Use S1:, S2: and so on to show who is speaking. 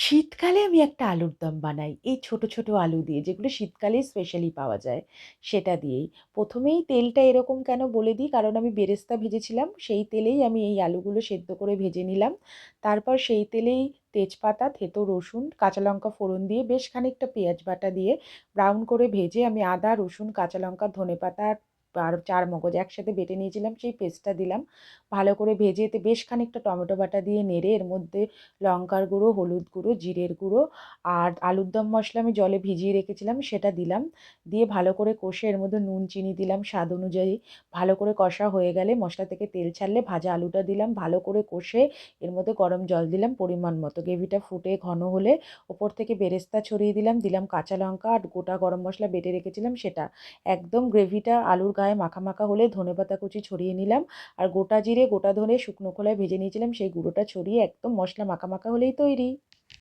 S1: শীতকালে আমি একটা আলুর দম বানাই। এই ছোট, ছোট আলু দিয়ে যেগুলো শীতকালেই স্পেশালি পাওয়া যায়, সেটা দিয়েই। ১ম এই তেলটা এরকম কেন বলে দিই, কারণ আমি বেরেস্তা ভেজেছিলাম, সেই তেলেই আমি এই আলুগুলো সেদ্ধ করে ভেজে নিলাম। তারপর সেই তেলেই তেজপাতা, থেঁতো রসুন, কাঁচা লঙ্কা ফোড়ন দিয়ে বেশ খানিকটা পেঁয়াজ বাটা দিয়ে ব্রাউন করে ভেজে আমি আদা, রসুন, কাঁচা লঙ্কা, ধনেপাতা আর চারমগজ একসাথে বেটে নিয়েছিলাম, সেই পেস্টটা দিলাম। ভালো করে ভেজে এতে বেশ খানিকটা টমেটো বাটা দিয়ে নেড়ে এর মধ্যে লঙ্কার গুঁড়ো, হলুদ গুঁড়ো, জিরের গুঁড়ো আর আলুর দম মশলা আমি জলে ভিজিয়ে রেখেছিলাম সেটা দিলাম। দিয়ে ভালো করে কষে এর মধ্যে নুন চিনি দিলাম স্বাদ অনুযায়ী। ভালো করে কষা হয়ে গেলে মশলা থেকে তেল ছাড়লে ভাজা আলুটা দিলাম, ভালো করে কষে এর মধ্যে গরম জল দিলাম পরিমাণ মতো। গ্রেভিটা ফুটে ঘন হলে ওপর থেকে বেরেস্তা ছড়িয়ে দিলাম, দিলাম কাঁচা লঙ্কা আর গোটা গরম মশলা বেটে রেখেছিলাম সেটা। একদম গ্রেভিটা আলুর গায়ে মাখা মাখা হলে ধনেপাতা কুচি ছড়িয়ে নিলাম। আর গোটা জিরে, গোটা ধনে শুকনো খোলায় ভেজে নিয়েছিলাম সেই গুঁড়োটা ছড়িয়ে একদম মশলা মাখা মাখা হলেই তৈরি।